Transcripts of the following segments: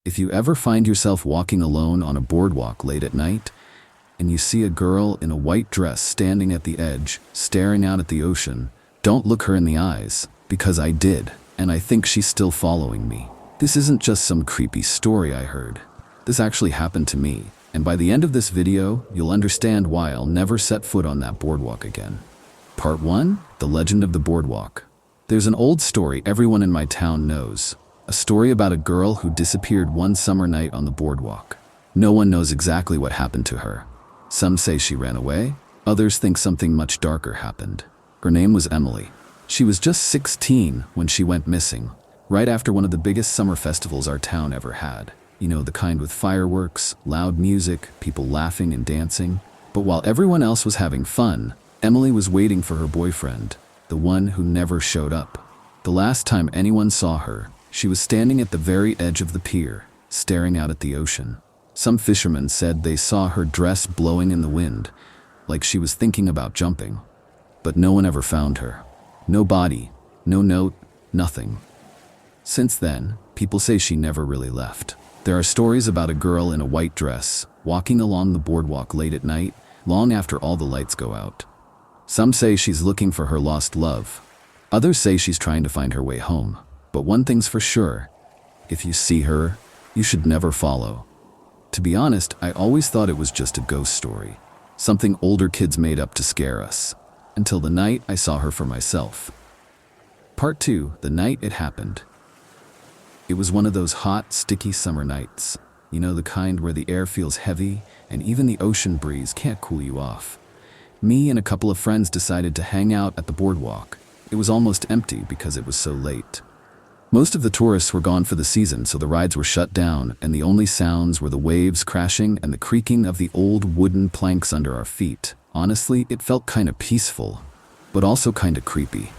If you ever find yourself walking alone on a boardwalk late at night, and you see a girl in a white dress standing at the edge, staring out at the ocean, don't look her in the eyes, because I did, and I think she's still following me. This isn't just some creepy story I heard. This actually happened to me, and by the end of this video, you'll understand why I'll never set foot on that boardwalk again. Part 1: The Legend of the Boardwalk. There's an old story everyone in my town knows. A story about a girl who disappeared one summer night on the boardwalk. No one knows exactly what happened to her. Some say she ran away, others think something much darker happened. Her name was Emily. She was just 16 when she went missing, right after one of the biggest summer festivals our town ever had. You know, the kind with fireworks, loud music, people laughing and dancing. But while everyone else was having fun, Emily was waiting for her boyfriend, the one who never showed up. The last time anyone saw her, she was standing at the very edge of the pier, staring out at the ocean. Some fishermen said they saw her dress blowing in the wind, like she was thinking about jumping. But no one ever found her. No body, no note, nothing. Since then, people say she never really left. There are stories about a girl in a white dress, walking along the boardwalk late at night, long after all the lights go out. Some say she's looking for her lost love. Others say she's trying to find her way home. But one thing's for sure, if you see her, you should never follow. To be honest, I always thought it was just a ghost story, something older kids made up to scare us, until the night I saw her for myself. Part 2: The Night It Happened. It was one of those hot, sticky summer nights. You know, the kind where the air feels heavy and even the ocean breeze can't cool you off. Me and a couple of friends decided to hang out at the boardwalk. It was almost empty because it was so late. Most of the tourists were gone for the season, so the rides were shut down, and the only sounds were the waves crashing and the creaking of the old wooden planks under our feet. Honestly, it felt kinda peaceful, but also kinda creepy.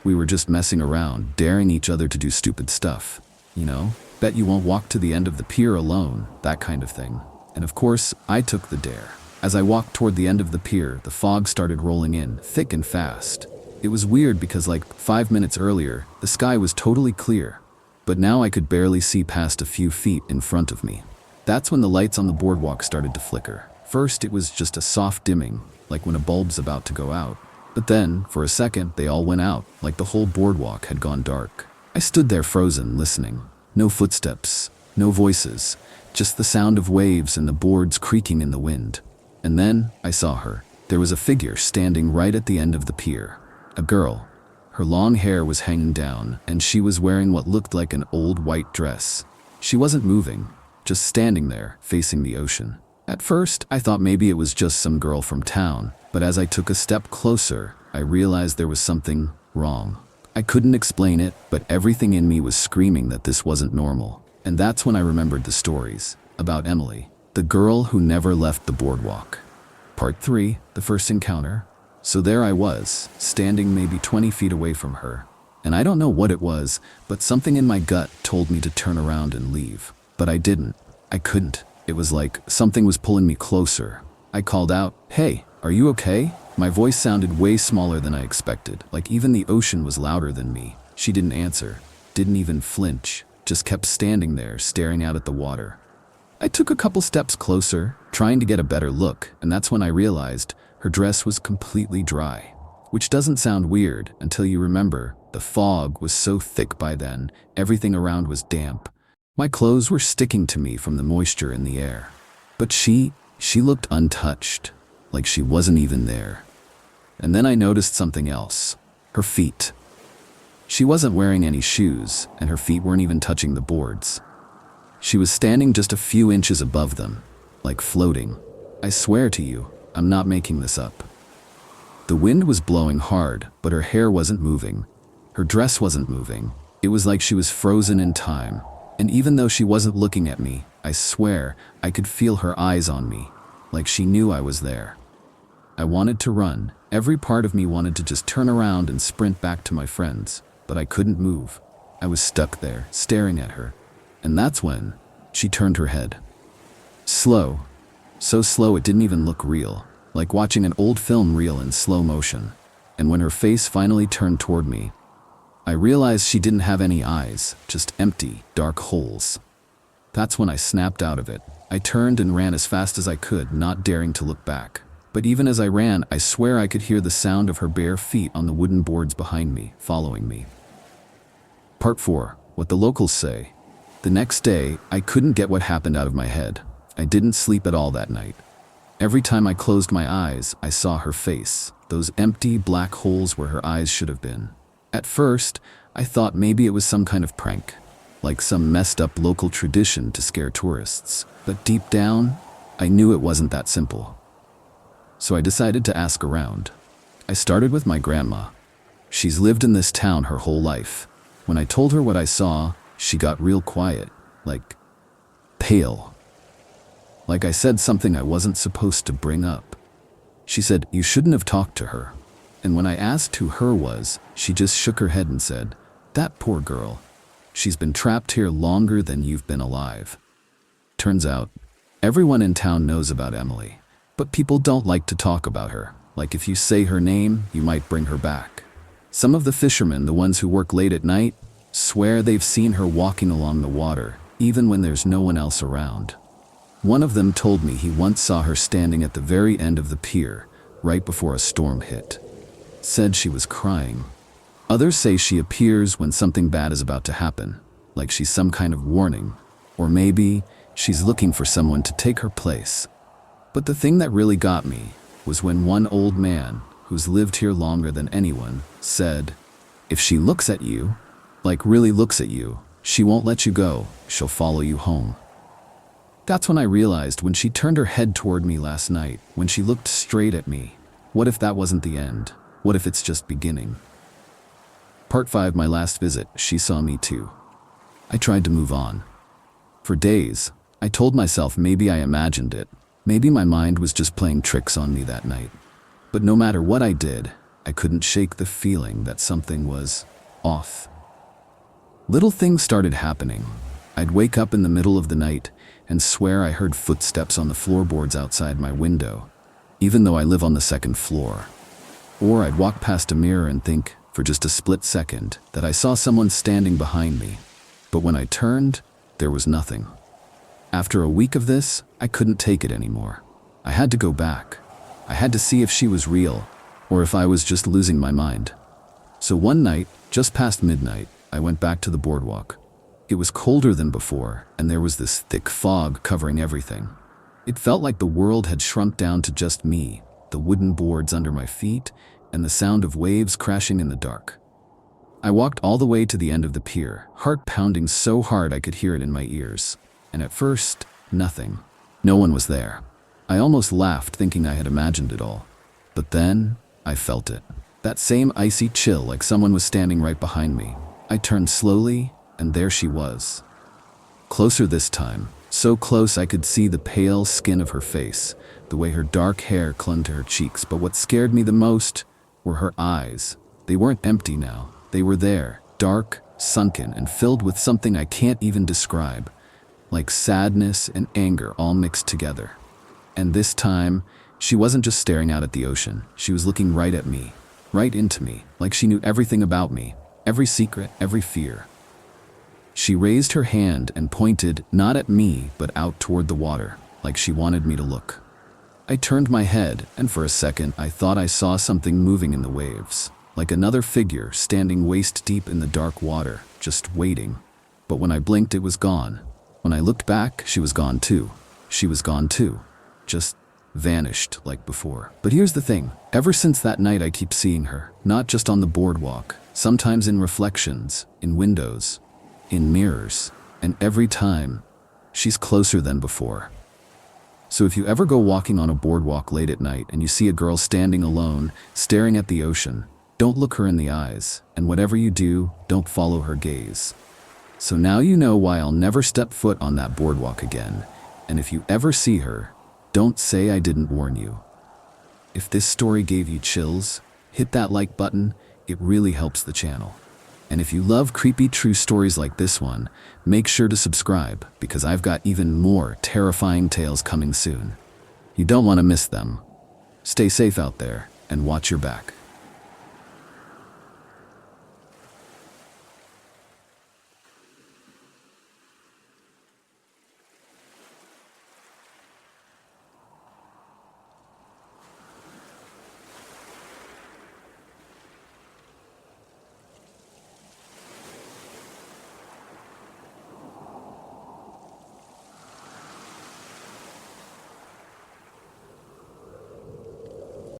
We were just messing around, daring each other to do stupid stuff. You know, bet you won't walk to the end of the pier alone, that kind of thing. And of course, I took the dare. As I walked toward the end of the pier, the fog started rolling in, thick and fast. It was weird because like 5 minutes earlier, the sky was totally clear, but now I could barely see past a few feet in front of me. That's when the lights on the boardwalk started to flicker. First, it was just a soft dimming, like when a bulb's about to go out. But then, for a second, they all went out, like the whole boardwalk had gone dark. I stood there frozen, listening. No footsteps, no voices, just the sound of waves and the boards creaking in the wind. And then, I saw her. There was a figure standing right at the end of the pier. A girl. Her long hair was hanging down, and she was wearing what looked like an old white dress. She wasn't moving, just standing there, facing the ocean. At first, I thought maybe it was just some girl from town, but as I took a step closer, I realized there was something wrong. I couldn't explain it, but everything in me was screaming that this wasn't normal. And that's when I remembered the stories about Emily, the girl who never left the boardwalk. Part 3: The First Encounter. So there I was, standing maybe 20 feet away from her. And I don't know what it was, but something in my gut told me to turn around and leave. But I didn't. I couldn't. It was like something was pulling me closer. I called out, "Hey, are you okay?" My voice sounded way smaller than I expected, like even the ocean was louder than me. She didn't answer, didn't even flinch, just kept standing there, staring out at the water. I took a couple steps closer, trying to get a better look, and that's when I realized her dress was completely dry. Which doesn't sound weird until you remember the fog was so thick by then, everything around was damp. My clothes were sticking to me from the moisture in the air. But she looked untouched, like she wasn't even there. And then I noticed something else. Her feet. She wasn't wearing any shoes, and her feet weren't even touching the boards. She was standing just a few inches above them, like floating. I swear to you, I'm not making this up. The wind was blowing hard, but her hair wasn't moving. Her dress wasn't moving. It was like she was frozen in time. And even though she wasn't looking at me, I swear I could feel her eyes on me, like she knew I was there. I wanted to run. Every part of me wanted to just turn around and sprint back to my friends, but I couldn't move. I was stuck there, staring at her. And that's when she turned her head. Slow. So slow it didn't even look real, like watching an old film reel in slow motion. And when her face finally turned toward me, I realized she didn't have any eyes, just empty, dark holes. That's when I snapped out of it. I turned and ran as fast as I could, not daring to look back. But even as I ran, I swear I could hear the sound of her bare feet on the wooden boards behind me, following me. Part 4. What the locals say. The next day, I couldn't get what happened out of my head. I didn't sleep at all that night. Every time I closed my eyes, I saw her face, those empty black holes where her eyes should have been. At first, I thought maybe it was some kind of prank, like some messed up local tradition to scare tourists. But deep down, I knew it wasn't that simple. So I decided to ask around. I started with my grandma. She's lived in this town her whole life. When I told her what I saw, she got real quiet, like pale. Like I said something I wasn't supposed to bring up. She said, "You shouldn't have talked to her." And when I asked who her was, she just shook her head and said, "That poor girl. She's been trapped here longer than you've been alive." Turns out, everyone in town knows about Emily, but people don't like to talk about her. Like if you say her name, you might bring her back. Some of the fishermen, the ones who work late at night, swear they've seen her walking along the water, even when there's no one else around. One of them told me he once saw her standing at the very end of the pier, right before a storm hit. Said she was crying. Others say she appears when something bad is about to happen, like she's some kind of warning, or maybe she's looking for someone to take her place. But the thing that really got me was when one old man, who's lived here longer than anyone, said, "If she looks at you, like really looks at you, she won't let you go, she'll follow you home." That's when I realized, when she turned her head toward me last night, when she looked straight at me, what if that wasn't the end? What if it's just beginning? Part 5. My last visit. She saw me too. I tried to move on. For days, I told myself maybe I imagined it. Maybe my mind was just playing tricks on me that night. But no matter what I did, I couldn't shake the feeling that something was off. Little things started happening. I'd wake up in the middle of the night and swear I heard footsteps on the floorboards outside my window, even though I live on the second floor. Or I'd walk past a mirror and think, for just a split second, that I saw someone standing behind me. But when I turned, there was nothing. After a week of this, I couldn't take it anymore. I had to go back. I had to see if she was real, or if I was just losing my mind. So one night, just past midnight, I went back to the boardwalk. It was colder than before, and there was this thick fog covering everything. It felt like the world had shrunk down to just me, the wooden boards under my feet, and the sound of waves crashing in the dark. I walked all the way to the end of the pier, heart pounding so hard I could hear it in my ears. And at first, nothing. No one was there. I almost laughed, thinking I had imagined it all. But then, I felt it. That same icy chill, like someone was standing right behind me. I turned slowly, and there she was. Closer this time, so close I could see the pale skin of her face, the way her dark hair clung to her cheeks. But what scared me the most were her eyes. They weren't empty now. They were there, dark, sunken, and filled with something I can't even describe, like sadness and anger all mixed together. And this time, she wasn't just staring out at the ocean. She was looking right at me, right into me, like she knew everything about me, every secret, every fear. She raised her hand and pointed, not at me, but out toward the water, like she wanted me to look. I turned my head, and for a second I thought I saw something moving in the waves, like another figure standing waist deep in the dark water, just waiting. But when I blinked, it was gone. When I looked back, she was gone too. She was gone too. Just vanished like before. But here's the thing. Ever since that night, I keep seeing her, not just on the boardwalk, sometimes in reflections, in windows, in mirrors, and every time, she's closer than before. So if you ever go walking on a boardwalk late at night and you see a girl standing alone, staring at the ocean, don't look her in the eyes, and whatever you do, don't follow her gaze. So now you know why I'll never step foot on that boardwalk again. And if you ever see her, don't say I didn't warn you. If this story gave you chills, hit that like button. It really helps the channel. And if you love creepy true stories like this one, make sure to subscribe, because I've got even more terrifying tales coming soon. You don't want to miss them. Stay safe out there and watch your back.